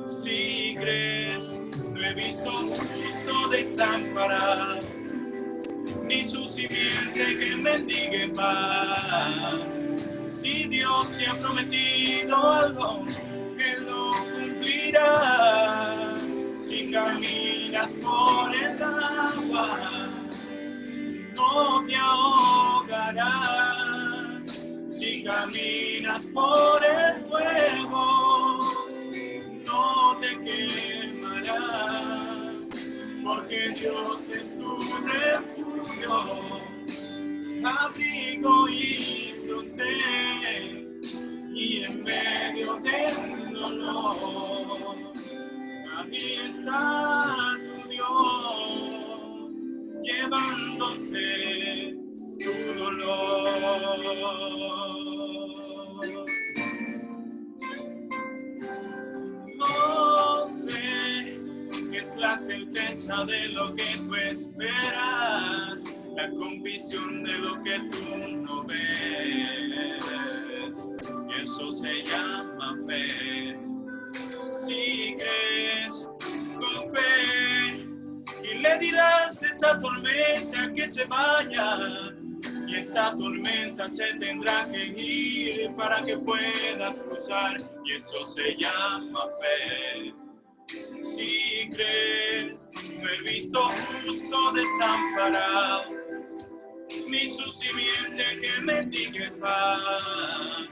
Si crees, no he visto justo desamparado, ni su simiente que mendigue paz. Si Dios te ha prometido algo, Él lo cumplirá. Si caminas por el agua, no te ahogarás. Si caminas por el fuego, no te quemarás, porque Dios es tu refugio, abrigo y sostén, y en medio del dolor, ahí está tu Dios, llevándose tu dolor. Es la certeza de lo que tú esperas, la convicción de lo que tú no ves. Eso se llama fe. Si crees con fe y le dirás a esa tormenta que se vaya, y esa tormenta se tendrá que ir para que puedas cruzar, y eso se llama fe. Si crees, no he visto justo desamparado, ni su simiente que mendigue paz.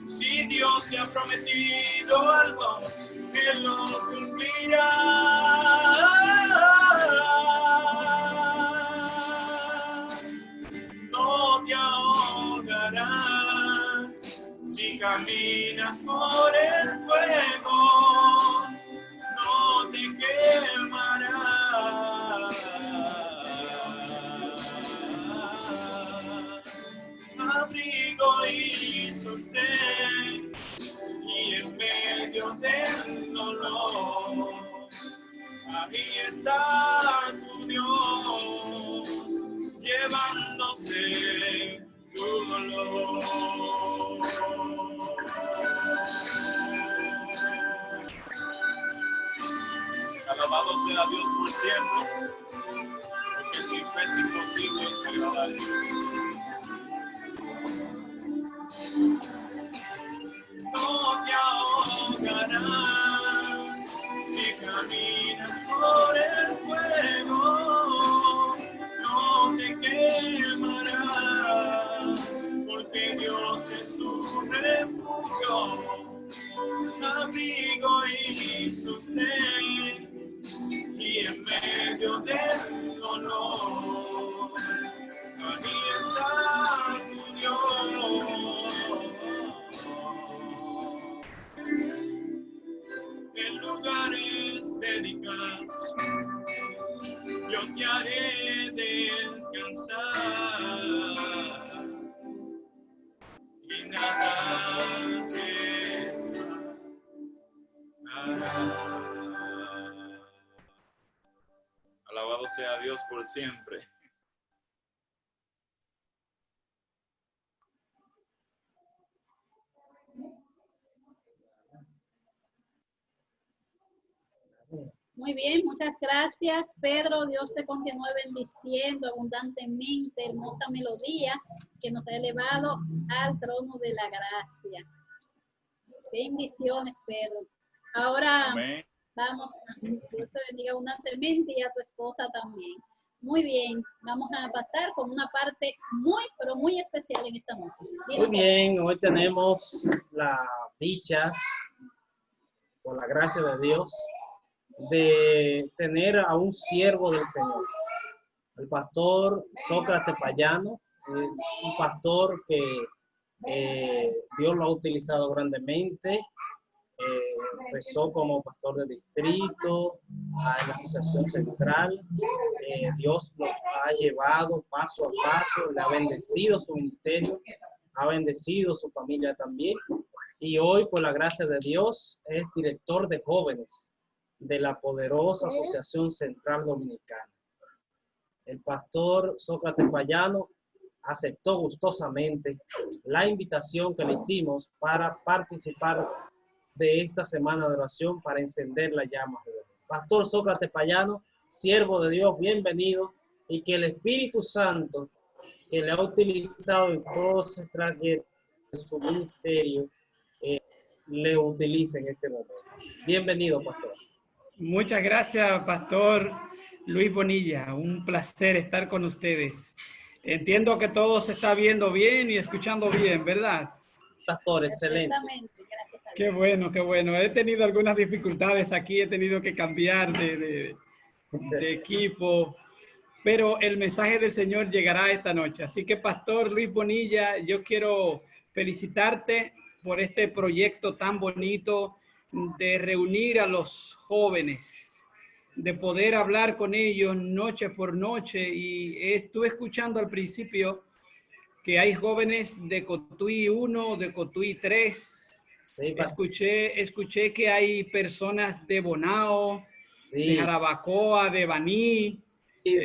Si Dios te ha prometido algo, Él lo cumplirá. No te ahogarás si caminas por el fuego. No te quemarás, abrigo y sostén, y en medio del dolor, ahí está tu Dios, llevándose tu dolor. Alabado sea Dios por siempre, porque sin fe es imposible agradar a Dios. No te ahogarás si caminas por el fuego, no te quemarás, porque Dios es tu refugio, abrigo y sostén, y en medio del dolor, ahí está tu Dios. En lugares dedicados, yo te haré descansar, y nada te hará. Alabado sea Dios por siempre. Muy bien, muchas gracias, Pedro. Dios te continúe bendiciendo abundantemente. Hermosa melodía que nos ha elevado al trono de la gracia. Bendiciones, Pedro. Ahora Amén. vamos, Dios te bendiga abundantemente y a tu esposa también. Muy bien, vamos a pasar con una parte muy, pero muy especial en esta noche. Muy bien, hoy tenemos la dicha, por la gracia de Dios, de tener a un siervo del Señor. El pastor Sócrates Payano es un pastor que Dios lo ha utilizado grandemente. Empezó como pastor de distrito en la Asociación Central. Dios lo ha llevado paso a paso, le ha bendecido su ministerio, ha bendecido su familia también. Y hoy, por la gracia de Dios, es director de jóvenes de la poderosa Asociación Central Dominicana. El pastor Sócrates Payano aceptó gustosamente la invitación que le hicimos para participar de esta semana de oración para encender la llama. Pastor Sócrates Payano, siervo de Dios, bienvenido, y que el Espíritu Santo que le ha utilizado en todos estos trayectos de su ministerio, le utilice en este momento. Bienvenido, pastor. Muchas gracias, Pastor Luis Bonilla. Un placer estar con ustedes. Entiendo que todo se está viendo bien y escuchando bien, ¿verdad? Pastor, excelente. Gracias a Dios. Qué bueno, qué bueno. He tenido algunas dificultades aquí, he tenido que cambiar de equipo, pero el mensaje del Señor llegará esta noche. Así que, Pastor Luis Bonilla, yo quiero felicitarte por este proyecto tan bonito de reunir a los jóvenes, de poder hablar con ellos noche por noche. Y estuve escuchando al principio que hay jóvenes de Cotuí 1, de Cotuí 3. Sí, escuché que hay personas de Bonao, sí, de Jarabacoa, de Baní. Sí,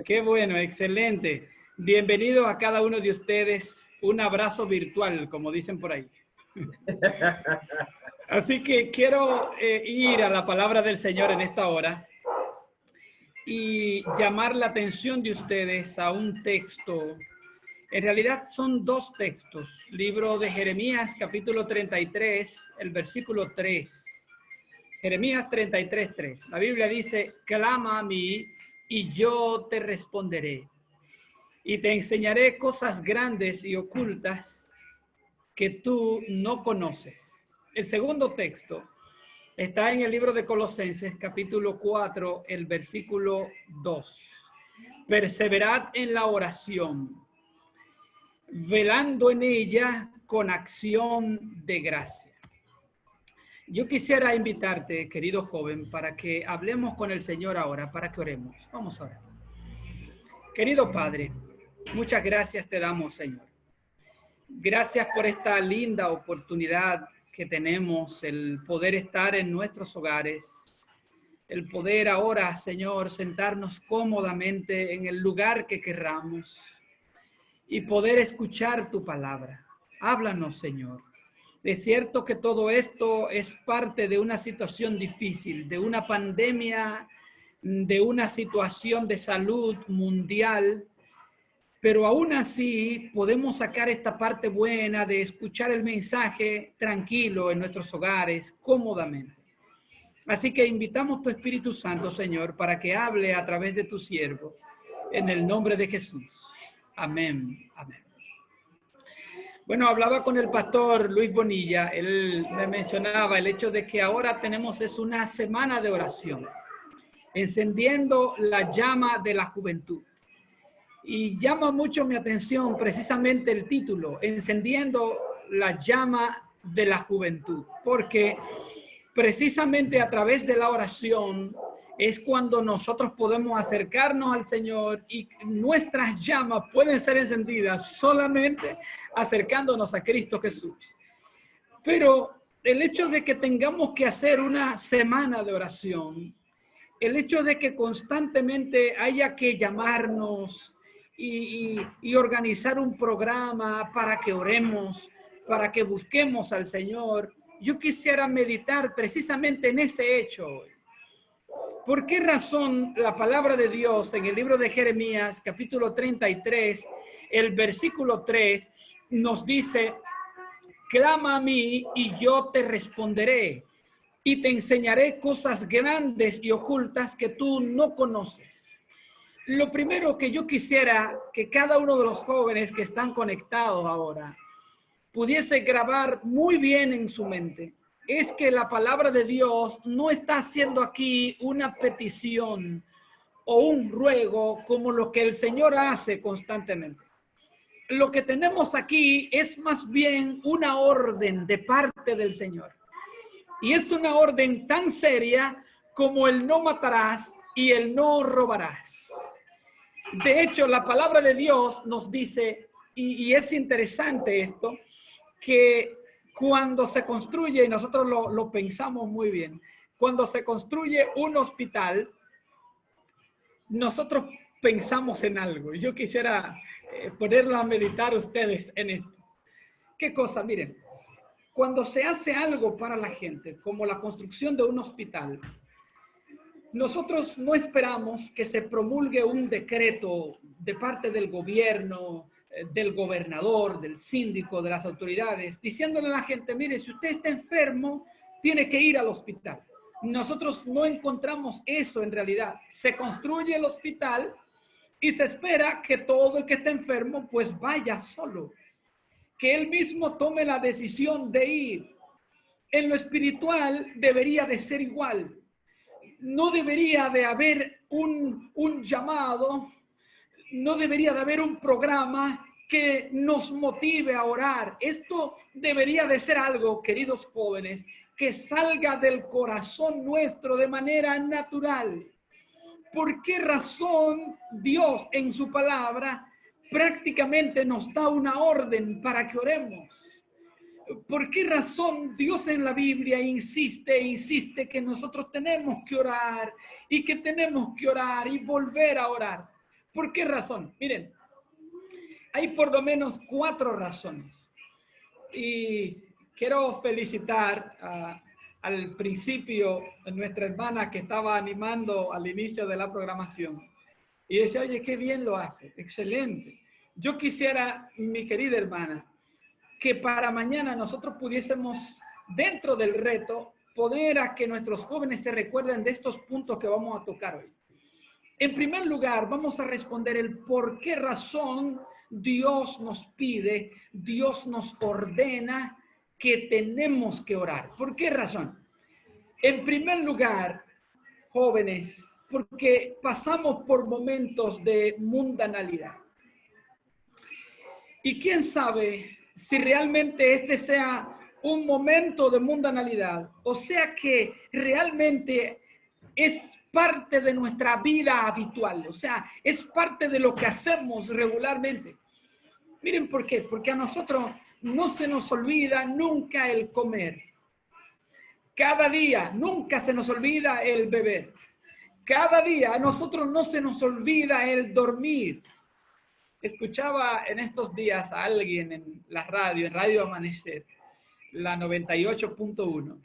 Qué bueno, excelente. Bienvenido a cada uno de ustedes. Un abrazo virtual, como dicen por ahí. Así que quiero ir a la palabra del Señor en esta hora y llamar la atención de ustedes a un texto. En realidad son dos textos. Libro de Jeremías, capítulo 33, el versículo 3. Jeremías 33, 3. La Biblia dice, clama a mí y yo te responderé. Y te enseñaré cosas grandes y ocultas que tú no conoces. El segundo texto está en el libro de Colosenses, capítulo 4, el versículo 2. Perseverad en la oración, velando en ella con acción de gracia. Yo quisiera invitarte, querido joven, para que hablemos con el Señor ahora, para que oremos. Vamos a orar. Querido Padre, muchas gracias te damos, Señor. Gracias por esta linda oportunidad que tenemos, el poder estar en nuestros hogares, el poder ahora, Señor, sentarnos cómodamente en el lugar que querramos y poder escuchar tu palabra. Háblanos, Señor. Es cierto que todo esto es parte de una situación difícil, de una pandemia, de una situación de salud mundial, pero aún así podemos sacar esta parte buena de escuchar el mensaje tranquilo en nuestros hogares, cómodamente. Así que invitamos tu Espíritu Santo, Señor, para que hable a través de tu siervo, en el nombre de Jesús. Amén. Amén. Bueno, hablaba con el pastor Luis Bonilla, él me mencionaba el hecho de que ahora tenemos una semana de oración, encendiendo la llama de la juventud. Y llama mucho mi atención precisamente el título, encendiendo la llama de la juventud, porque precisamente a través de la oración es cuando nosotros podemos acercarnos al Señor y nuestras llamas pueden ser encendidas solamente acercándonos a Cristo Jesús. Pero el hecho de que tengamos que hacer una semana de oración, el hecho de que constantemente haya que llamarnos y organizar un programa para que oremos, para que busquemos al Señor, yo quisiera meditar precisamente en ese hecho hoy. ¿Por qué razón la palabra de Dios en el libro de Jeremías, capítulo 33, el versículo 3, nos dice, clama a mí y yo te responderé y te enseñaré cosas grandes y ocultas que tú no conoces? Lo primero que yo quisiera que cada uno de los jóvenes que están conectados ahora pudiese grabar muy bien en su mente es que la palabra de Dios no está haciendo aquí una petición o un ruego como lo que el Señor hace constantemente. Lo que tenemos aquí es más bien una orden de parte del Señor. Y es una orden tan seria como el no matarás y el no robarás. De hecho, la palabra de Dios nos dice, y es interesante esto, que cuando se construye, y nosotros lo pensamos muy bien, cuando se construye un hospital, nosotros pensamos en algo. Y yo quisiera ponerlo a meditar ustedes en esto. ¿Qué cosa? Miren, cuando se hace algo para la gente, como la construcción de un hospital, nosotros no esperamos que se promulgue un decreto de parte del gobierno, del gobernador, del síndico, de las autoridades, diciéndole a la gente, mire, si usted está enfermo, tiene que ir al hospital. Nosotros no encontramos eso en realidad. Se construye el hospital y se espera que todo el que esté enfermo pues vaya solo, que él mismo tome la decisión de ir. En lo espiritual debería de ser igual. No debería de haber un llamado, no debería de haber un programa que nos motive a orar. Esto debería de ser algo, queridos jóvenes, que salga del corazón nuestro de manera natural. ¿Por qué razón Dios en su palabra prácticamente nos da una orden para que oremos? ¿Por qué razón Dios en la Biblia insiste que nosotros tenemos que orar y que tenemos que orar y volver a orar? ¿Por qué razón? Miren, hay por lo menos 4 razones. Y quiero felicitar al principio a nuestra hermana que estaba animando al inicio de la programación. Y decía, oye, qué bien lo hace, excelente. Yo quisiera, mi querida hermana, que para mañana nosotros pudiésemos, dentro del reto, poder a que nuestros jóvenes se recuerden de estos puntos que vamos a tocar hoy. En primer lugar, vamos a responder el por qué razón Dios nos pide, Dios nos ordena que tenemos que orar. ¿Por qué razón? En primer lugar, jóvenes, porque pasamos por momentos de mundanalidad. Y quién sabe si realmente este sea un momento de mundanalidad, o sea que realmente es parte de nuestra vida habitual, o sea, es parte de lo que hacemos regularmente. Miren por qué, porque a nosotros no se nos olvida nunca el comer. Cada día nunca se nos olvida el beber. Cada día a nosotros no se nos olvida el dormir. Escuchaba en estos días a alguien en la radio, en Radio Amanecer, la 98.1,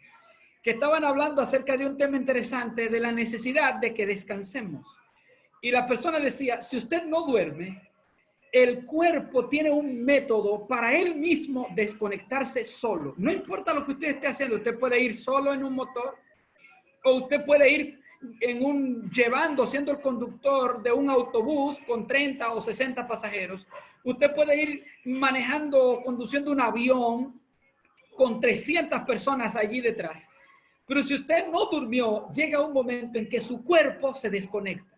que estaban hablando acerca de un tema interesante, de la necesidad de que descansemos. Y la persona decía, si usted no duerme, el cuerpo tiene un método para él mismo desconectarse solo. No importa lo que usted esté haciendo, usted puede ir solo en un motor, o usted puede ir siendo el conductor de un autobús con 30 o 60 pasajeros. Usted puede ir manejando, conduciendo un avión con 300 personas allí detrás. Pero si usted no durmió, llega un momento en que su cuerpo se desconecta.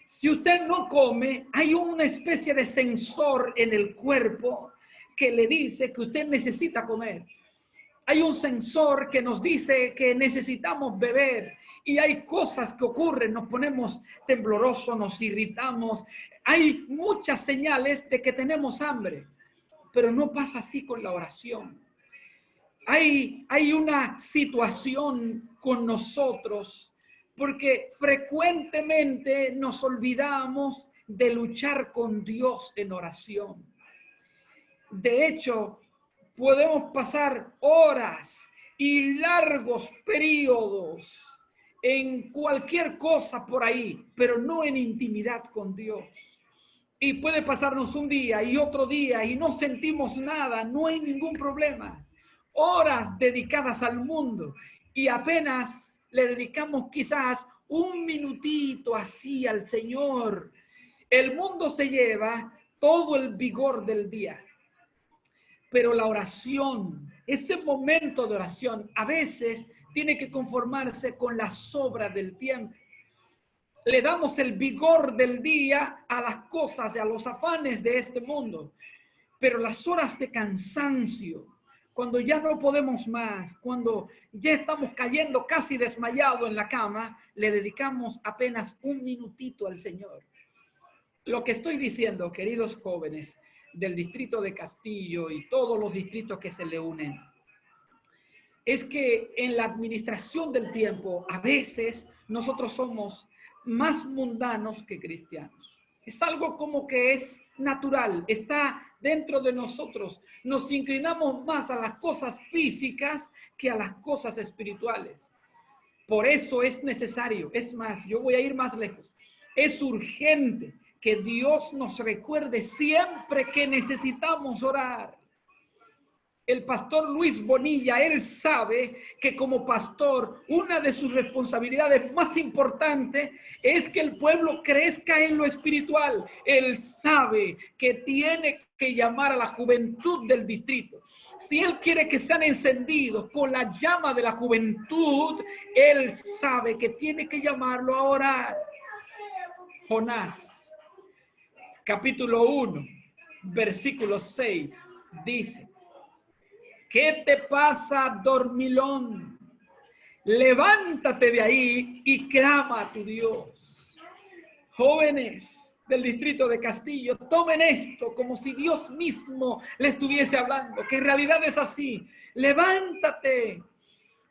Si usted no come, hay una especie de sensor en el cuerpo que le dice que usted necesita comer. Hay un sensor que nos dice que necesitamos beber. Y hay cosas que ocurren, nos ponemos temblorosos, nos irritamos. Hay muchas señales de que tenemos hambre, pero no pasa así con la oración. Hay una situación con nosotros porque frecuentemente nos olvidamos de luchar con Dios en oración. De hecho, podemos pasar horas y largos periodos en cualquier cosa por ahí, pero no en intimidad con Dios. Y puede pasarnos un día y otro día y no sentimos nada, no hay ningún problema. Horas dedicadas al mundo y apenas le dedicamos quizás un minutito así al Señor. El mundo se lleva todo el vigor del día. Pero la oración, ese momento de oración, a veces tiene que conformarse con la sobra del tiempo. Le damos el vigor del día a las cosas y a los afanes de este mundo. Pero las horas de cansancio, cuando ya no podemos más, cuando ya estamos cayendo casi desmayado en la cama, le dedicamos apenas un minutito al Señor. Lo que estoy diciendo, queridos jóvenes del distrito de Castillo y todos los distritos que se le unen, es que en la administración del tiempo, a veces nosotros somos más mundanos que cristianos. Es algo como que es natural, está dentro de nosotros. Nos inclinamos más a las cosas físicas que a las cosas espirituales. Por eso es necesario, es más, yo voy a ir más lejos. Es urgente que Dios nos recuerde siempre que necesitamos orar. El pastor Luis Bonilla, él sabe que como pastor, una de sus responsabilidades más importantes es que el pueblo crezca en lo espiritual. Él sabe que tiene que llamar a la juventud del distrito. Si él quiere que sean encendidos con la llama de la juventud, él sabe que tiene que llamarlo a orar. Jonás, capítulo 1, versículo 6, dice: ¿qué te pasa, dormilón? Levántate de ahí y clama a tu Dios. Jóvenes del distrito de Castillo, tomen esto como si Dios mismo le estuviese hablando, que en realidad es así. Levántate.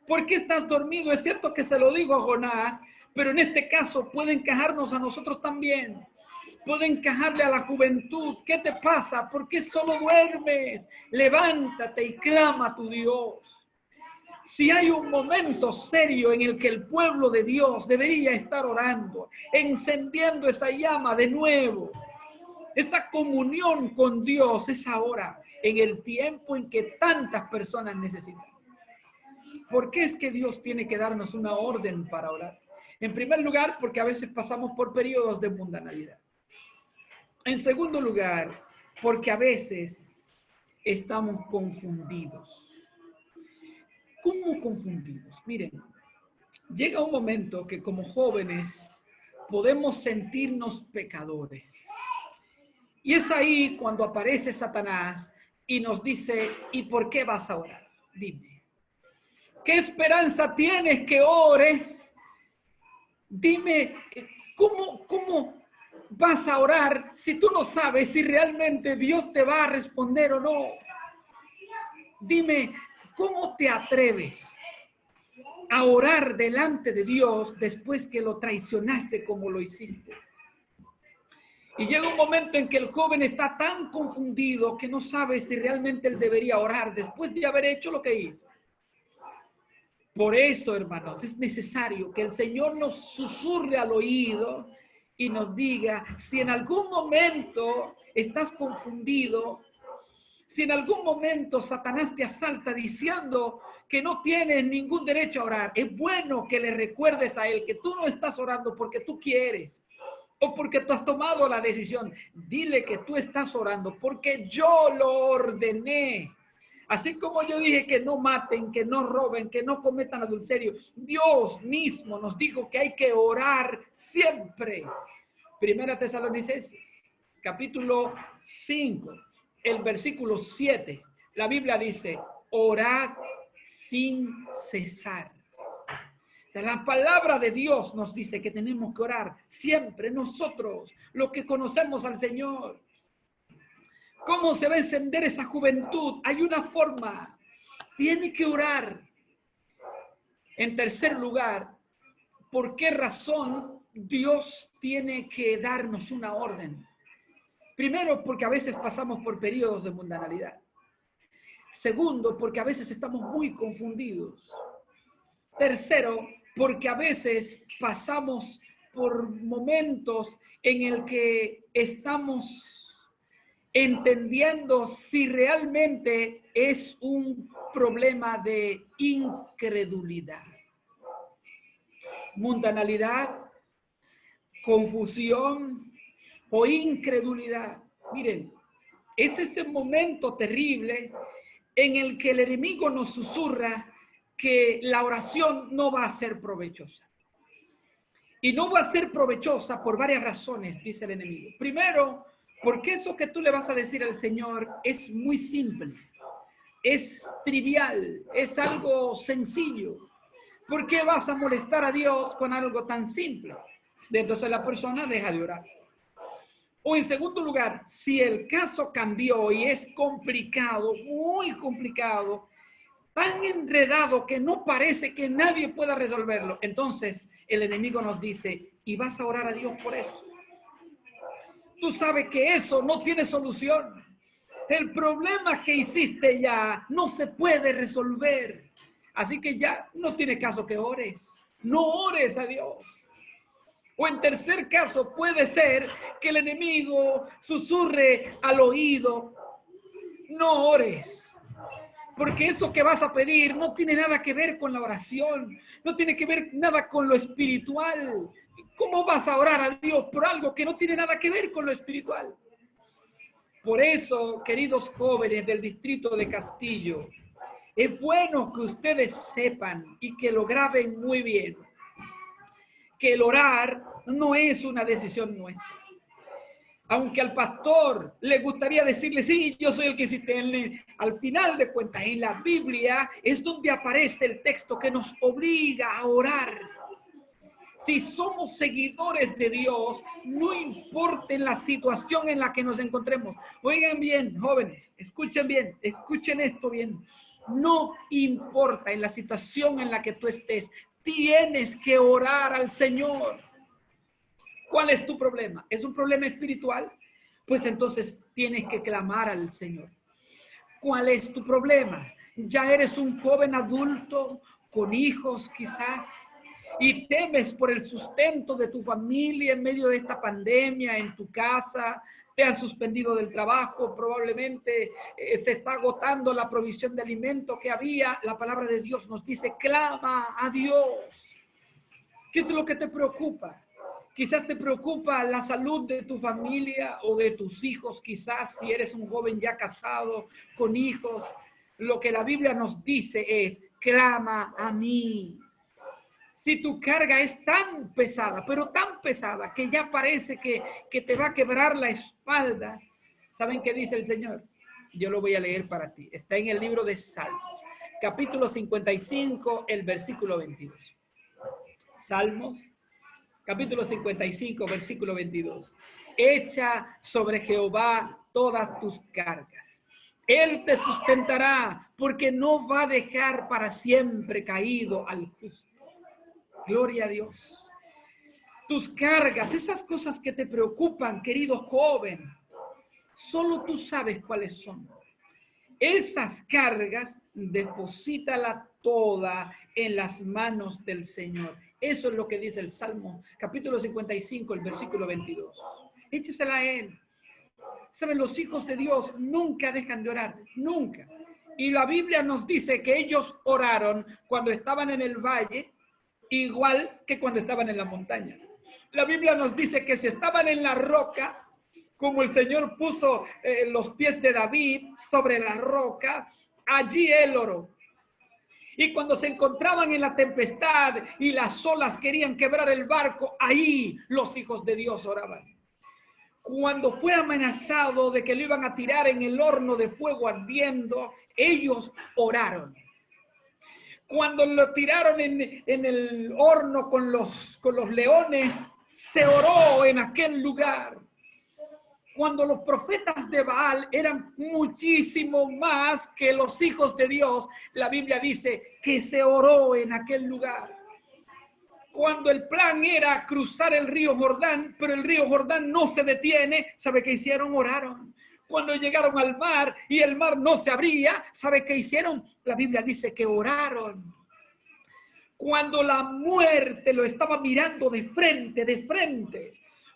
¿Por qué estás dormido? Es cierto que se lo digo a Jonás, pero en este caso puede encajarnos a nosotros también. Puede encajarle a la juventud. ¿Qué te pasa? ¿Por qué solo duermes? Levántate y clama a tu Dios. Si hay un momento serio en el que el pueblo de Dios debería estar orando, encendiendo esa llama de nuevo, esa comunión con Dios, es ahora, en el tiempo en que tantas personas necesitan. ¿Por qué es que Dios tiene que darnos una orden para orar? En primer lugar, porque a veces pasamos por periodos de mundanalidad. En segundo lugar, porque a veces estamos confundidos. ¿Cómo confundidos? Miren, llega un momento que como jóvenes podemos sentirnos pecadores. Y es ahí cuando aparece Satanás y nos dice: ¿y por qué vas a orar? Dime. ¿Qué esperanza tienes que ores? Dime, ¿cómo vas a orar si tú no sabes si realmente Dios te va a responder o no? Dime, ¿cómo te atreves a orar delante de Dios después que lo traicionaste como lo hiciste? Y llega un momento en que el joven está tan confundido que no sabe si realmente él debería orar después de haber hecho lo que hizo. Por eso, hermanos, es necesario que el Señor nos susurre al oído y nos diga: si en algún momento estás confundido, si en algún momento Satanás te asalta diciendo que no tienes ningún derecho a orar, es bueno que le recuerdes a él que tú no estás orando porque tú quieres o porque tú has tomado la decisión. Dile que tú estás orando porque yo lo ordené. Así como yo dije que no maten, que no roben, que no cometan adulterio, Dios mismo nos dijo que hay que orar siempre. Primera Tesalonicenses, capítulo 5, el versículo 7. La Biblia dice: orad sin cesar. O sea, la palabra de Dios nos dice que tenemos que orar siempre nosotros, los que conocemos al Señor. ¿Cómo se va a encender esa juventud? Hay una forma. Tiene que orar. En tercer lugar, ¿por qué razón Dios tiene que darnos una orden? Primero, porque a veces pasamos por periodos de mundanalidad. Segundo, porque a veces estamos muy confundidos. Tercero, porque a veces pasamos por momentos en el que estamos entendiendo si realmente es un problema de incredulidad. Mundanalidad, confusión o incredulidad. Miren, es ese momento terrible en el que el enemigo nos susurra que la oración no va a ser provechosa. Y no va a ser provechosa por varias razones, dice el enemigo. Primero, porque eso que tú le vas a decir al Señor es muy simple, es trivial, es algo sencillo. ¿Por qué vas a molestar a Dios con algo tan simple? Entonces la persona deja de orar. O en segundo lugar, si el caso cambió y es complicado, muy complicado, tan enredado que no parece que nadie pueda resolverlo, entonces el enemigo nos dice: ¿y vas a orar a Dios por eso? Tú sabes que eso no tiene solución. El problema que hiciste ya no se puede resolver. Así que ya no tiene caso que ores. No ores a Dios. O en tercer caso, puede ser que el enemigo susurre al oído: no ores, porque eso que vas a pedir no tiene nada que ver con la oración, no tiene que ver nada con lo espiritual. ¿Cómo vas a orar a Dios por algo que no tiene nada que ver con lo espiritual? Por eso, queridos jóvenes del distrito de Castillo, es bueno que ustedes sepan y que lo graben muy bien, que el orar no es una decisión nuestra. Aunque al pastor le gustaría decirle: sí, yo soy el que hiciste, al final de cuentas, en la Biblia es donde aparece el texto que nos obliga a orar. Si somos seguidores de Dios, no importa en la situación en la que nos encontremos. Oigan bien, jóvenes, escuchen bien, escuchen esto bien. No importa en la situación en la que tú estés, tienes que orar al Señor. ¿Cuál es tu problema? ¿Es un problema espiritual? Pues entonces tienes que clamar al Señor. ¿Cuál es tu problema? ¿Ya eres un joven adulto con hijos quizás y temes por el sustento de tu familia en medio de esta pandemia en tu casa? Te han suspendido del trabajo, probablemente se está agotando la provisión de alimento que había. La palabra de Dios nos dice: clama a Dios. ¿Qué es lo que te preocupa? Quizás te preocupa la salud de tu familia o de tus hijos, quizás si eres un joven ya casado con hijos. Lo que la Biblia nos dice es: clama a mí. Si tu carga es tan pesada, pero tan pesada, que ya parece que te va a quebrar la espalda, ¿saben qué dice el Señor? Yo lo voy a leer para ti. Está en el libro de Salmos, capítulo 55, el versículo 22. Salmos, capítulo 55, versículo 22. Echa sobre Jehová todas tus cargas. Él te sustentará, porque no va a dejar para siempre caído al justo. Gloria a Dios. Tus cargas, esas cosas que te preocupan, querido joven, solo tú sabes cuáles son. Esas cargas, deposítala toda en las manos del Señor. Eso es lo que dice el Salmo, capítulo 55, el versículo 22. Échesela a Él. Saben, los hijos de Dios nunca dejan de orar, nunca. Y la Biblia nos dice que ellos oraron cuando estaban en el valle, igual que cuando estaban en la montaña. La Biblia nos dice que si estaban en la roca, como el Señor puso los pies de David sobre la roca, allí él oró. Y cuando se encontraban en la tempestad y las olas querían quebrar el barco, ahí los hijos de Dios oraban. Cuando fue amenazado de que lo iban a tirar en el horno de fuego ardiendo, ellos oraron. Cuando lo tiraron en el horno con los leones, se oró en aquel lugar. Cuando los profetas de Baal eran muchísimo más que los hijos de Dios, la Biblia dice que se oró en aquel lugar. Cuando el plan era cruzar el río Jordán, pero el río Jordán no se detiene, ¿sabe qué hicieron? Oraron. Cuando llegaron al mar y el mar no se abría, ¿sabe qué hicieron? La Biblia dice que oraron. Cuando la muerte lo estaba mirando de frente,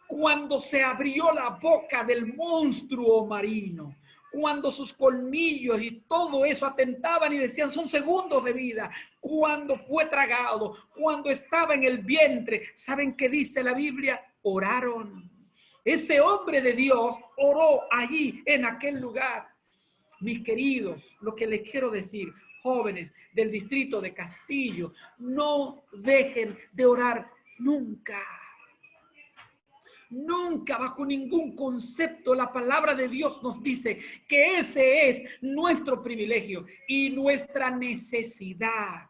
cuando se abrió la boca del monstruo marino, cuando sus colmillos y todo eso atentaban y decían son segundos de vida, cuando fue tragado, cuando estaba en el vientre, ¿saben qué dice la Biblia? Oraron. Ese hombre de Dios oró allí en aquel lugar. Mis queridos, lo que les quiero decir, jóvenes del distrito de Castillo, no dejen de orar nunca. Nunca, bajo ningún concepto, la palabra de Dios nos dice que ese es nuestro privilegio y nuestra necesidad.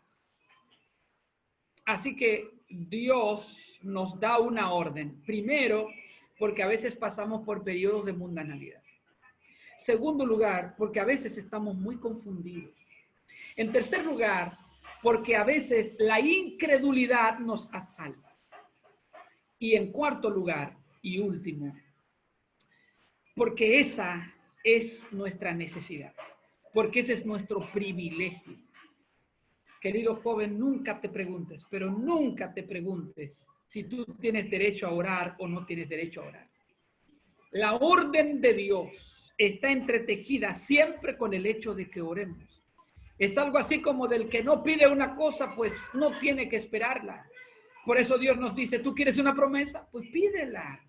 Así que Dios nos da una orden. Primero, porque a veces pasamos por periodos de mundanalidad. Segundo lugar, porque a veces estamos muy confundidos. En tercer lugar, porque a veces la incredulidad nos asalta. Y en cuarto lugar, y último, porque esa es nuestra necesidad, porque ese es nuestro privilegio. Querido joven, nunca te preguntes, pero nunca te preguntes si tú tienes derecho a orar o no tienes derecho a orar. La orden de Dios está entretejida siempre con el hecho de que oremos. Es algo así como del que no pide una cosa, pues no tiene que esperarla. Por eso Dios nos dice, ¿tú quieres una promesa? Pues pídela.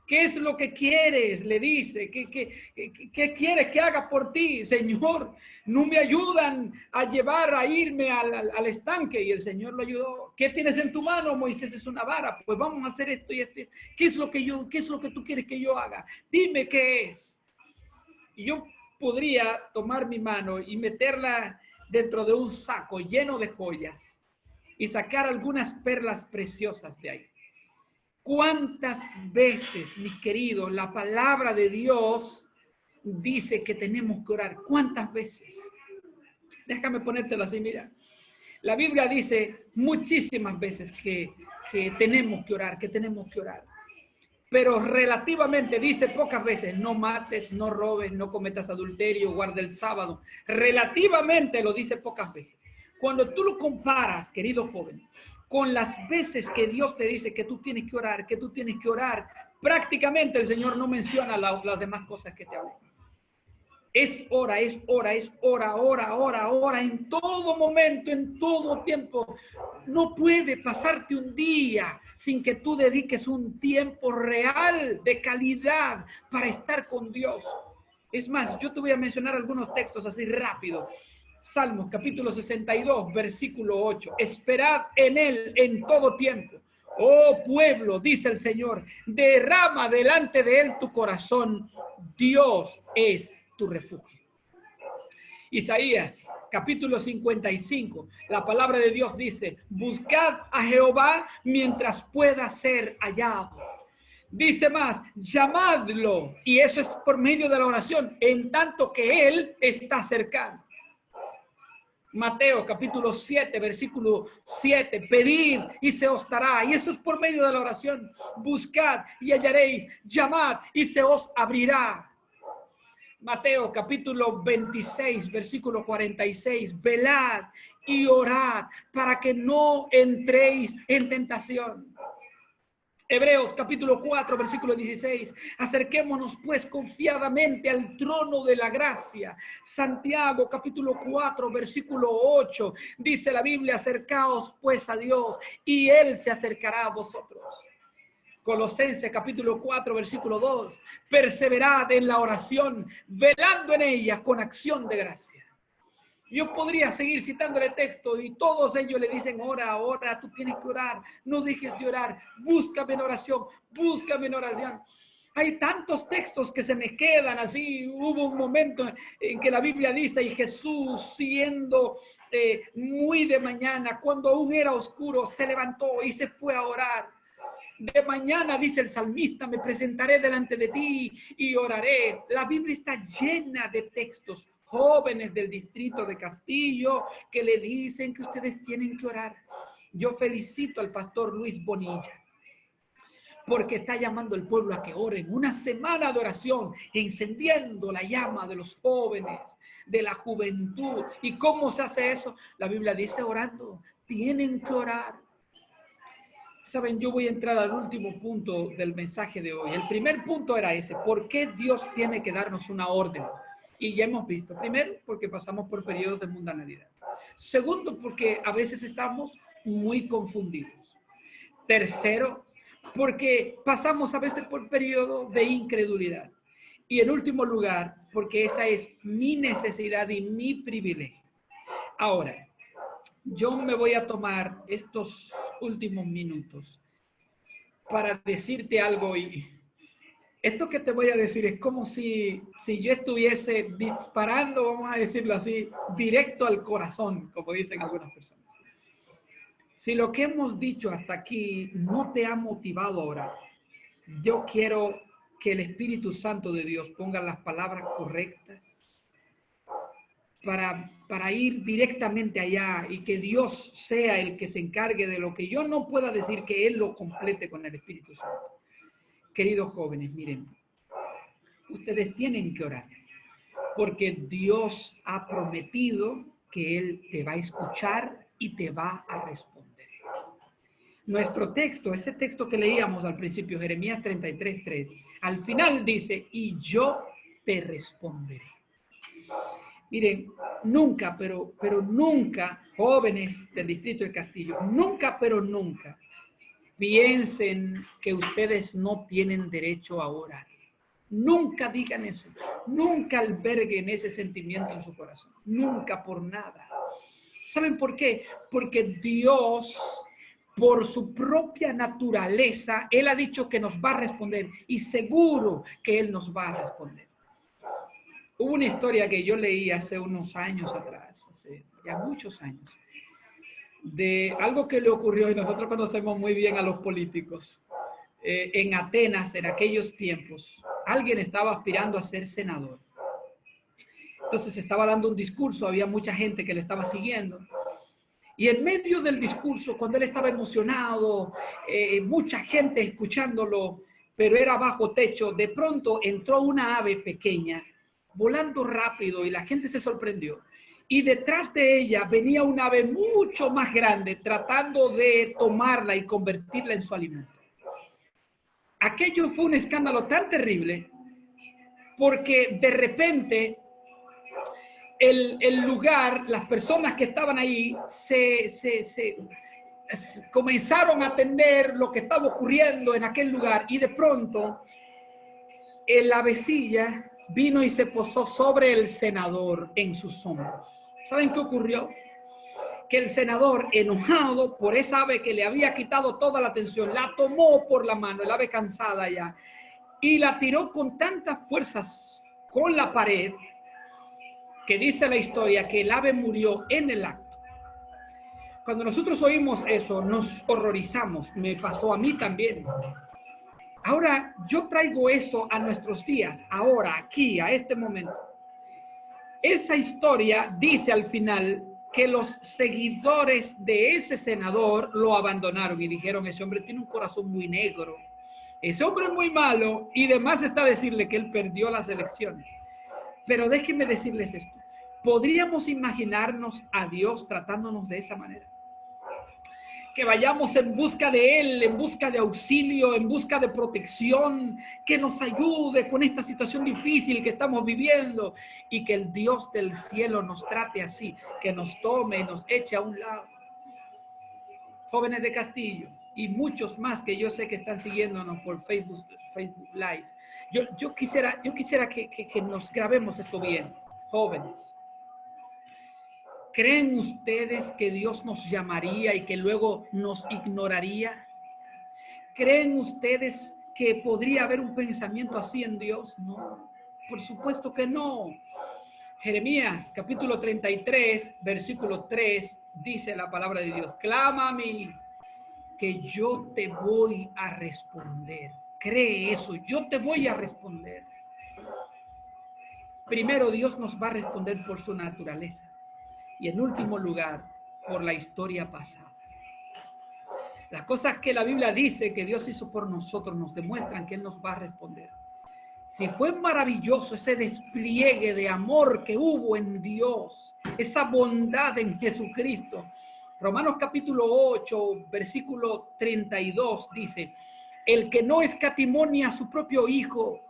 ¿Qué es lo que quieres? Le dice. ¿Qué quieres que haga por ti? Señor, no me ayudan a irme al estanque. Y el Señor lo ayudó. ¿Qué tienes en tu mano, Moisés? Es una vara. Pues vamos a hacer esto y esto. ¿Qué es lo que tú quieres que yo haga? Dime qué es. Y yo podría tomar mi mano y meterla dentro de un saco lleno de joyas y sacar algunas perlas preciosas de ahí. ¿Cuántas veces, mis queridos, la palabra de Dios dice que tenemos que orar? ¿Cuántas veces? Déjame ponértelo así, mira. La Biblia dice muchísimas veces que tenemos que orar, Pero relativamente dice pocas veces, no mates, no robes, no cometas adulterio, guarda el sábado. Relativamente lo dice pocas veces. Cuando tú lo comparas, querido joven, con las veces que Dios te dice que tú tienes que orar, prácticamente el Señor no menciona las demás cosas que te hablan. Es hora, en todo momento, en todo tiempo. No puede pasarte un día sin que tú dediques un tiempo real, de calidad, para estar con Dios. Es más, yo te voy a mencionar algunos textos así rápido. Salmos capítulo 62, versículo 8. Esperad en él en todo tiempo. Oh pueblo, dice el Señor, derrama delante de él tu corazón. Dios es tu refugio. Isaías capítulo 55, la palabra de Dios dice, buscad a Jehová mientras pueda ser hallado. Dice más, llamadlo, y eso es por medio de la oración, en tanto que él está cercano. Mateo capítulo 7, versículo 7, pedid y se os dará, y eso es por medio de la oración. Buscad y hallaréis, llamad y se os abrirá. Mateo capítulo 26, versículo 46, velad y orad para que no entréis en tentación. Hebreos capítulo 4, versículo 16, acerquémonos pues confiadamente al trono de la gracia. Santiago capítulo 4, versículo 8, dice la Biblia, acercaos pues a Dios y Él se acercará a vosotros. Colosenses capítulo 4, versículo 2, perseverad en la oración, velando en ella con acción de gracia. Yo podría seguir citándole texto y todos ellos le dicen, ora, tú tienes que orar, no dejes de orar, búscame en oración. Hay tantos textos que se me quedan así. Hubo un momento en que la Biblia dice, y Jesús siendo muy de mañana, cuando aún era oscuro, se levantó y se fue a orar. De mañana, dice el salmista, me presentaré delante de ti y oraré. La Biblia está llena de textos. Jóvenes del distrito de Castillo que le dicen que ustedes tienen que orar. Yo felicito al pastor Luis Bonilla porque está llamando al pueblo a que oren. Una semana de oración, encendiendo la llama de los jóvenes, de la juventud. ¿Y cómo se hace eso? La Biblia dice orando. Tienen que orar. Saben, yo voy a entrar al último punto del mensaje de hoy. El primer punto era ese. ¿Por qué Dios tiene que darnos una orden? Y ya hemos visto. Primero, porque pasamos por periodos de mundanalidad. Segundo, porque a veces estamos muy confundidos. Tercero, porque pasamos a veces por periodos de incredulidad. Y en último lugar, porque esa es mi necesidad y mi privilegio. Ahora, yo me voy a tomar estos últimos minutos para decirte algo y esto que te voy a decir es como si yo estuviese disparando, vamos a decirlo así, directo al corazón, como dicen algunas personas. Si lo que hemos dicho hasta aquí no te ha motivado a orar, yo quiero que el Espíritu Santo de Dios ponga las palabras correctas para ir directamente allá y que Dios sea el que se encargue de lo que yo no pueda decir, que Él lo complete con el Espíritu Santo. Queridos jóvenes, miren, ustedes tienen que orar, porque Dios ha prometido que Él te va a escuchar y te va a responder. Nuestro texto, ese texto que leíamos al principio, Jeremías 33:3, al final dice, y yo te responderé. Miren, nunca, pero nunca, jóvenes del distrito de Castillo, nunca, pero nunca, piensen que ustedes no tienen derecho a orar. Nunca digan eso. Nunca alberguen ese sentimiento en su corazón. Nunca, por nada. ¿Saben por qué? Porque Dios, por su propia naturaleza, Él ha dicho que nos va a responder y seguro que Él nos va a responder. Hubo una historia que yo leí hace unos años atrás, hace ya muchos años, de algo que le ocurrió, y nosotros conocemos muy bien a los políticos. En Atenas, en aquellos tiempos, alguien estaba aspirando a ser senador. Entonces estaba dando un discurso, había mucha gente que le estaba siguiendo. Y en medio del discurso, cuando él estaba emocionado, mucha gente escuchándolo, pero era bajo techo, de pronto entró una ave pequeña, volando rápido, y la gente se sorprendió. Y detrás de ella venía un ave mucho más grande, tratando de tomarla y convertirla en su alimento. Aquello fue un escándalo tan terrible, porque de repente el lugar, las personas que estaban ahí, se comenzaron a atender lo que estaba ocurriendo en aquel lugar, y de pronto la avecilla vino y se posó sobre el senador en sus hombros. ¿Saben qué ocurrió? Que el senador, enojado por esa ave que le había quitado toda la atención, la tomó por la mano, el ave cansada ya, y la tiró con tantas fuerzas con la pared, que dice la historia que el ave murió en el acto. Cuando nosotros oímos eso, nos horrorizamos. Me pasó a mí también. Ahora, yo traigo eso a nuestros días, ahora, aquí, a este momento. Esa historia dice al final que los seguidores de ese senador lo abandonaron y dijeron, ese hombre tiene un corazón muy negro, ese hombre es muy malo, y demás está decirle que él perdió las elecciones. Pero déjenme decirles esto, ¿podríamos imaginarnos a Dios tratándonos de esa manera? Que vayamos en busca de Él, en busca de auxilio, en busca de protección, que nos ayude con esta situación difícil que estamos viviendo, y que el Dios del cielo nos trate así, que nos tome y nos eche a un lado. Jóvenes de Castillo y muchos más que yo sé que están siguiéndonos por Facebook Live. Yo quisiera que nos grabemos esto bien, jóvenes. ¿Creen ustedes que Dios nos llamaría y que luego nos ignoraría? ¿Creen ustedes que podría haber un pensamiento así en Dios? No, por supuesto que no. Jeremías, capítulo 33, versículo 3, dice la palabra de Dios, clama a mí, que yo te voy a responder. Cree eso, yo te voy a responder. Primero, Dios nos va a responder por su naturaleza. Y en último lugar, por la historia pasada. Las cosas que la Biblia dice que Dios hizo por nosotros nos demuestran que Él nos va a responder. Si fue maravilloso ese despliegue de amor que hubo en Dios, esa bondad en Jesucristo. Romanos capítulo 8, versículo 32 dice, el que no escatimó ni a su propio Hijo,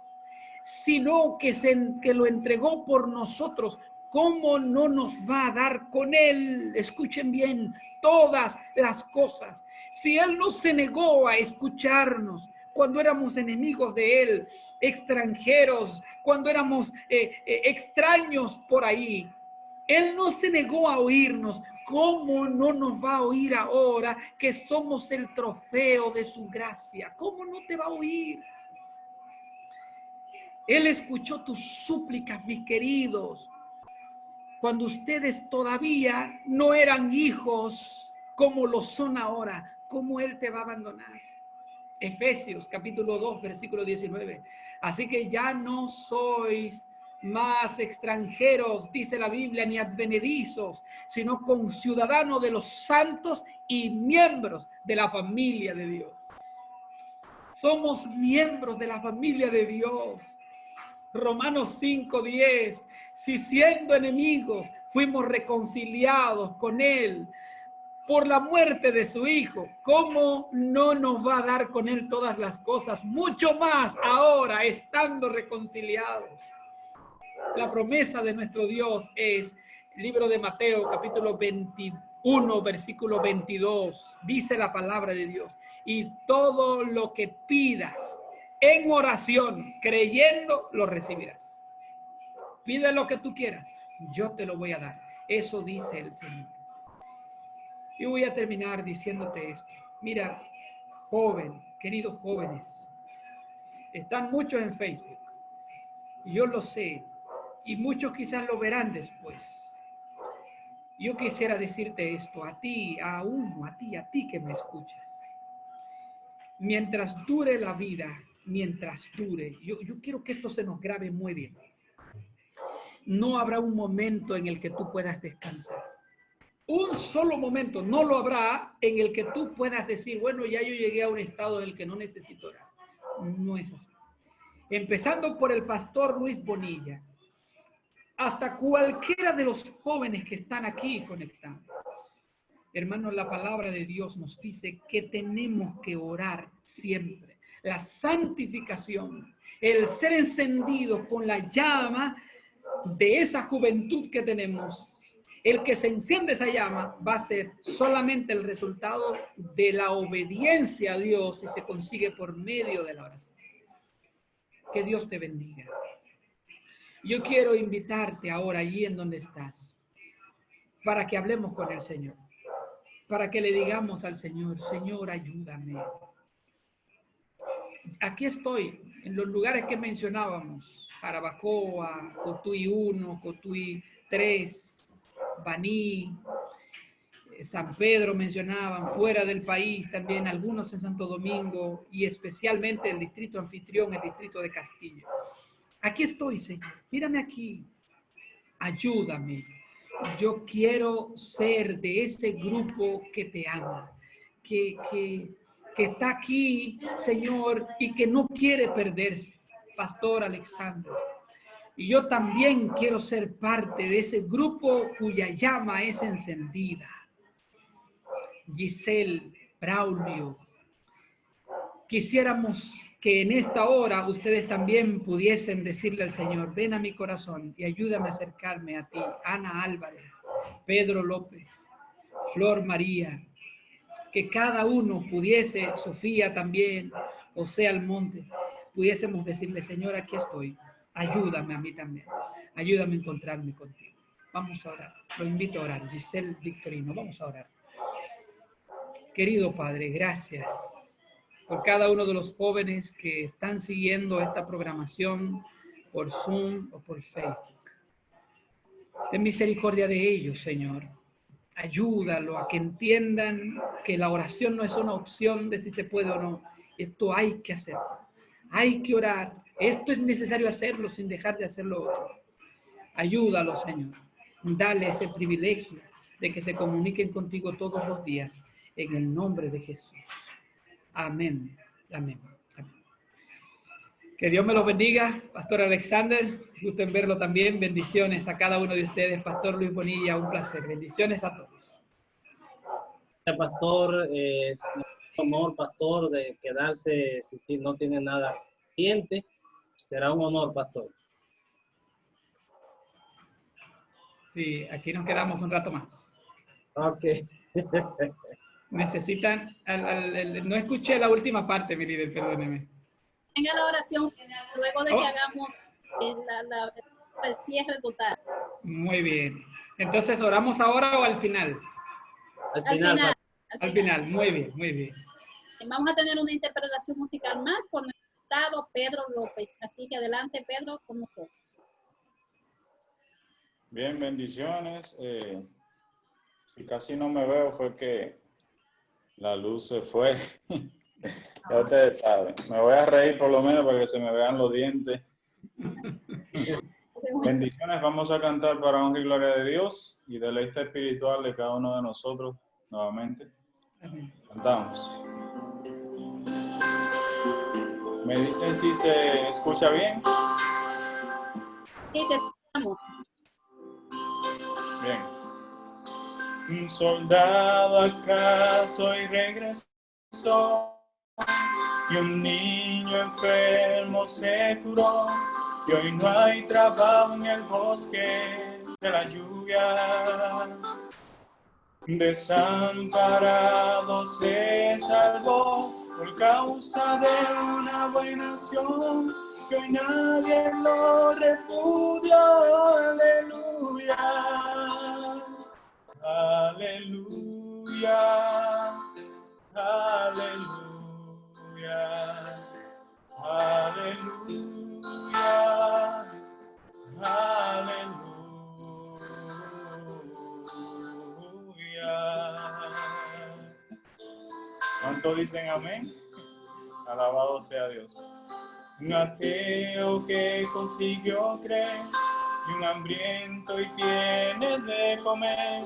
sino que lo entregó por nosotros, ¿cómo no nos va a dar con Él? Escuchen bien, todas las cosas. Si Él no se negó a escucharnos cuando éramos enemigos de Él, extranjeros, cuando éramos extraños por ahí, Él no se negó a oírnos, ¿cómo no nos va a oír ahora que somos el trofeo de su gracia? ¿Cómo no te va a oír? Él escuchó tus súplicas, mis queridos, cuando ustedes todavía no eran hijos como lo son ahora. ¿Cómo Él te va a abandonar? Efesios capítulo 2, versículo 19. Así que ya no sois más extranjeros, dice la Biblia, ni advenedizos, sino conciudadanos de los santos y miembros de la familia de Dios. Somos miembros de la familia de Dios. Romanos 5:10. Si siendo enemigos fuimos reconciliados con Él por la muerte de su Hijo, ¿cómo no nos va a dar con Él todas las cosas? Mucho más ahora, estando reconciliados. La promesa de nuestro Dios es, libro de Mateo, capítulo 21, versículo 22. Dice la palabra de Dios: y todo lo que pidas en oración, creyendo, lo recibirás. Pide lo que tú quieras, yo te lo voy a dar. Eso dice el Señor. Y voy a terminar diciéndote esto. Mira, joven, queridos jóvenes, están muchos en Facebook. Yo lo sé. Y muchos quizás lo verán después. Yo quisiera decirte esto a ti, a ti que me escuchas. Mientras dure la vida, mientras dure, yo quiero que esto se nos grabe muy bien. No habrá un momento en el que tú puedas descansar. Un solo momento no lo habrá en el que tú puedas decir, bueno, ya yo llegué a un estado en el que no necesito orar. No es así. Empezando por el pastor Luis Bonilla, hasta cualquiera de los jóvenes que están aquí conectados. Hermanos, la palabra de Dios nos dice que tenemos que orar siempre. La santificación, el ser encendido con la llama de esa juventud que tenemos, el que se enciende esa llama va a ser solamente el resultado de la obediencia a Dios y se consigue por medio de la oración. Que Dios te bendiga. Yo quiero invitarte ahora allí en donde estás para que hablemos con el Señor, para que le digamos al Señor, Señor, ayúdame. Aquí estoy, en los lugares que mencionábamos, Jarabacoa, Cotuí 1, Cotuí 3, Baní, San Pedro mencionaban, fuera del país también, algunos en Santo Domingo y especialmente el distrito anfitrión, el distrito de Castillo. Aquí estoy, Señor, mírame aquí, ayúdame. Yo quiero ser de ese grupo que te ama, que está aquí, Señor, y que no quiere perderse, Pastor Alexander. Y yo también quiero ser parte de ese grupo cuya llama es encendida. Giselle, Braulio, quisiéramos que en esta hora ustedes también pudiesen decirle al Señor, ven a mi corazón y ayúdame a acercarme a ti. Ana Álvarez, Pedro López, Flor María, que cada uno pudiese, Sofía también, José Almonte, pudiésemos decirle, Señor, aquí estoy, ayúdame a mí también, ayúdame a encontrarme contigo. Vamos a orar, lo invito a orar, Giselle Victorino, vamos a orar. Querido Padre, gracias por cada uno de los jóvenes que están siguiendo esta programación por Zoom o por Facebook. Ten misericordia de ellos, Señor. Ayúdalo a que entiendan que la oración no es una opción de si se puede o no. Esto hay que hacerlo. Hay que orar. Esto es necesario hacerlo sin dejar de hacerlo otro. Ayúdalo, Señor. Dale ese privilegio de que se comuniquen contigo todos los días. En el nombre de Jesús. Amén. Amén. Amén. Que Dios me los bendiga, Pastor Alexander. Gusto en verlo también. Bendiciones a cada uno de ustedes. Pastor Luis Bonilla, un placer. Bendiciones a todos. Pastor, es un honor, Pastor, de quedarse si no tiene nada pendiente. Será un honor, Pastor. Sí, aquí nos quedamos un rato más. Ok. Necesitan, no escuché la última parte, mi líder, perdóneme. Venga la oración luego de que hagamos el cierre total. Muy bien. Entonces, ¿oramos ahora o al final? Al final. Muy bien, muy bien. Vamos a tener una interpretación musical más con el invitado Pedro López. Así que adelante, Pedro, con nosotros. Bien, bendiciones. Si casi no me veo fue que la luz se fue. Ya ustedes saben. Me voy a reír por lo menos para que se me vean los dientes. Bendiciones. Vamos a cantar para honra y gloria de Dios y deleite espiritual de cada uno de nosotros nuevamente. Cantamos. Me dicen si se escucha bien. Sí, te escuchamos. Bien. Un soldado acaso y regresó, y un niño enfermo se curó, y hoy no hay trabajo en el bosque de la lluvia. Desamparado se salvó por causa de una buena acción, que hoy nadie lo repudia. Aleluya, aleluya, aleluya, aleluya, aleluya. ¿Cuánto dicen amén? Alabado sea Dios. Un ateo que consiguió creer, y un hambriento y tiene de comer,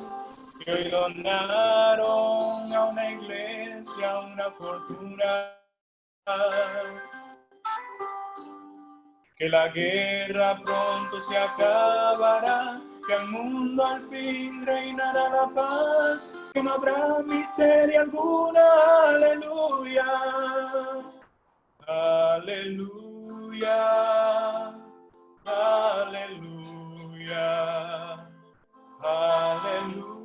que hoy donaron a una iglesia una fortuna. Que la guerra pronto se acabará, que al mundo al fin reinará la paz, que no habrá miseria alguna. Aleluya, aleluya, aleluya, aleluya,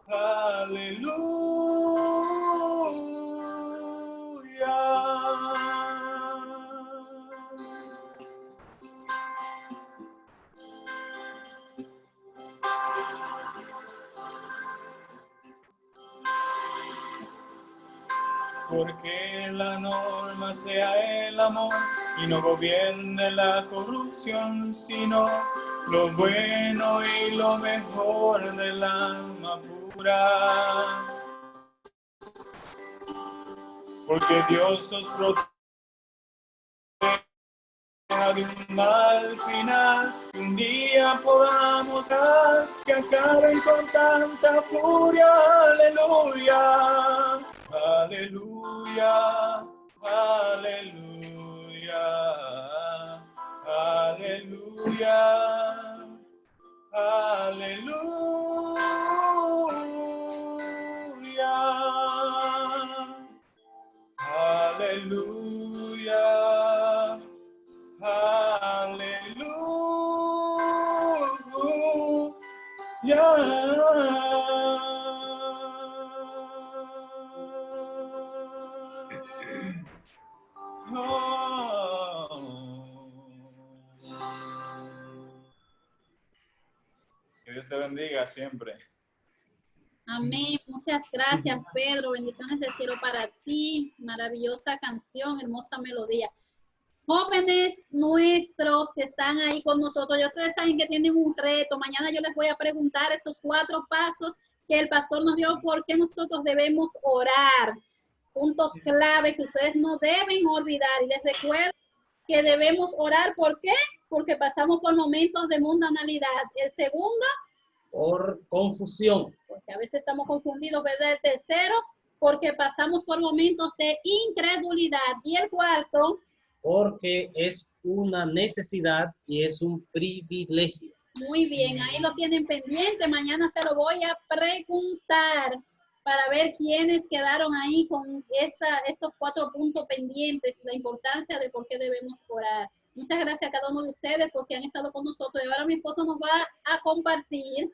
aleluya. Porque la norma sea el amor y no gobierne la corrupción, sino lo bueno y lo mejor del alma pura. Porque Dios os protege de un mal final, que un día podamos dar, que acaben con tanta furia. Aleluya, aleluya, aleluya, aleluya, aleluya, aleluya. Que Dios te bendiga siempre. Amén. Muchas gracias, Pedro. Bendiciones del cielo para ti. Maravillosa canción, hermosa melodía. Jóvenes nuestros que están ahí con nosotros, ya ustedes saben que tienen un reto. Mañana yo les voy a preguntar esos 4 pasos que el pastor nos dio, por qué nosotros debemos orar. Puntos clave que ustedes no deben olvidar. Y les recuerdo que debemos orar. ¿Por qué? Porque pasamos por momentos de mundanalidad. El segundo, Por confusión. porque a veces estamos confundidos, ¿verdad? El tercero, porque pasamos por momentos de incredulidad. Y el cuarto, Porque es una necesidad y es un privilegio. muy bien, ahí lo tienen pendiente. Mañana se lo voy a preguntar para ver quiénes quedaron ahí con estos 4 puntos pendientes, la importancia de por qué debemos orar. Muchas gracias a cada uno de ustedes porque han estado con nosotros. Y ahora mi esposo nos va a compartir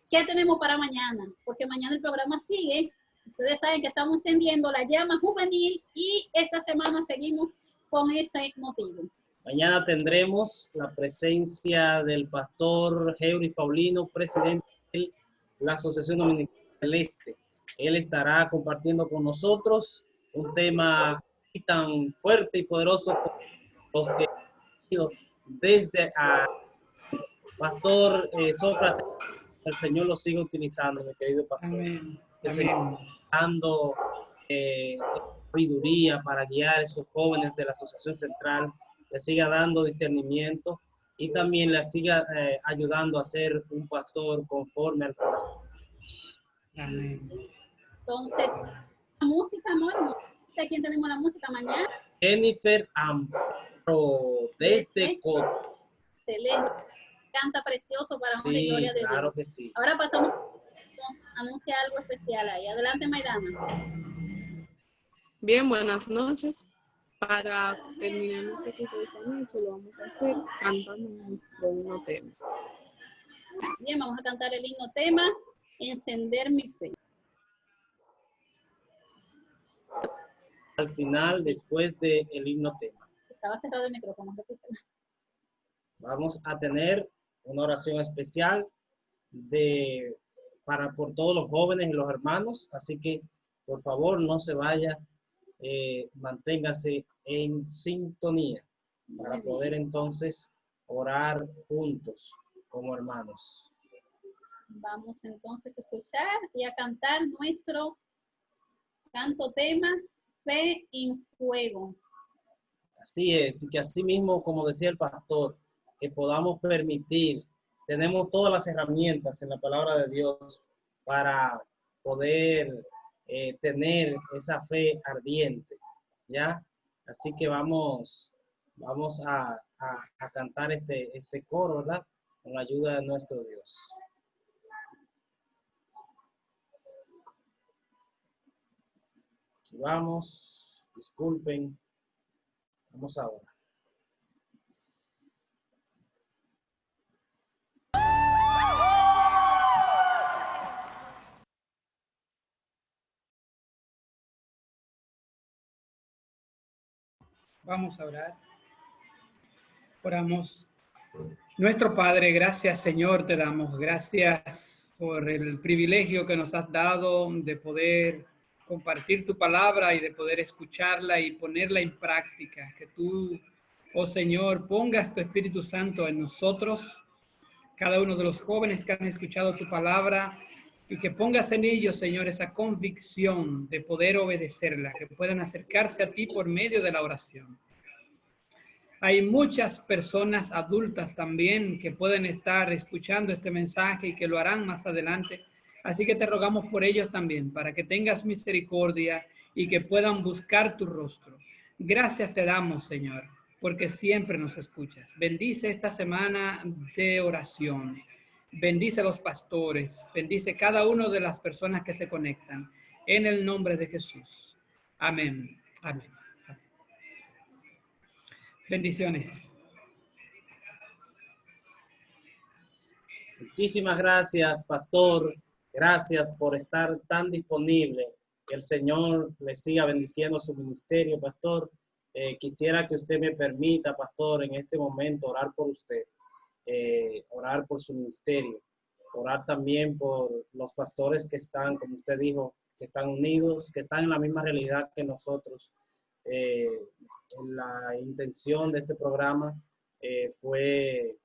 qué tenemos para mañana, porque mañana el programa sigue. Ustedes saben que estamos encendiendo la llama juvenil y esta semana seguimos con ese motivo. Mañana tendremos la presencia del pastor Heury Paulino, presidente de la Asociación Dominicana del Este. Él estará compartiendo con nosotros un tema tan fuerte y poderoso como los que desde a pastor Sócrates, el Señor lo sigue utilizando, mi querido pastor. Amén. Que se dando sabiduría para guiar a esos jóvenes de la Asociación Central, le siga dando discernimiento y también le siga ayudando a ser un pastor conforme al corazón. Amén. Entonces, la música, amor, ¿a quién tenemos la música mañana? Jennifer Am. Desde Coto. Excelente. Canta precioso para honra y Sí, gloria de claro Dios. que sí. Ahora pasamos, nos anuncia algo especial ahí. Adelante, Maidana. Bien, buenas noches. Para terminar nuestro equipo de esta noche, lo vamos a hacer cantando nuestro himno tema. Bien, vamos a cantar el himno tema, Encender mi fe. Al final, después del himno tema, Estaba cerrado el micrófono, repítelo. vamos a tener una oración especial por todos los jóvenes y los hermanos, así que por favor no se vaya, manténgase en sintonía para poder entonces orar juntos como hermanos. Vamos entonces a escuchar y a cantar nuestro canto tema, Fe en Fuego. Así es, y que así mismo, como decía el pastor, que podamos permitir, tenemos todas las herramientas en la palabra de Dios para poder tener esa fe ardiente, ¿ya? Así que vamos a cantar este coro, ¿verdad? Con la ayuda de nuestro Dios. Aquí vamos, disculpen, vamos ahora. Vamos a orar. Oramos. Nuestro Padre, gracias Señor, te damos. Gracias por el privilegio que nos has dado de poder compartir tu palabra y de poder escucharla y ponerla en práctica. Que tú, oh Señor, pongas tu Espíritu Santo en nosotros, cada uno de los jóvenes que han escuchado tu palabra, y que pongas en ellos, Señor, esa convicción de poder obedecerla, que puedan acercarse a ti por medio de la oración. Hay muchas personas adultas también que pueden estar escuchando este mensaje y que lo harán más adelante. Así que te rogamos por ellos también, para que tengas misericordia y que puedan buscar tu rostro. Gracias te damos, Señor, porque siempre nos escuchas. Bendice esta semana de oración. Bendice a los pastores. Bendice cada una de las personas que se conectan. En el nombre de Jesús. Amén. Amén. Bendiciones. Muchísimas gracias, pastor. Gracias por estar tan disponible. Que el Señor le siga bendiciendo su ministerio, pastor. Quisiera que usted me permita, pastor, en este momento orar por usted, orar por su ministerio, orar también por los pastores que están, como usted dijo, que están unidos, que están en la misma realidad que nosotros. La intención de este programa fue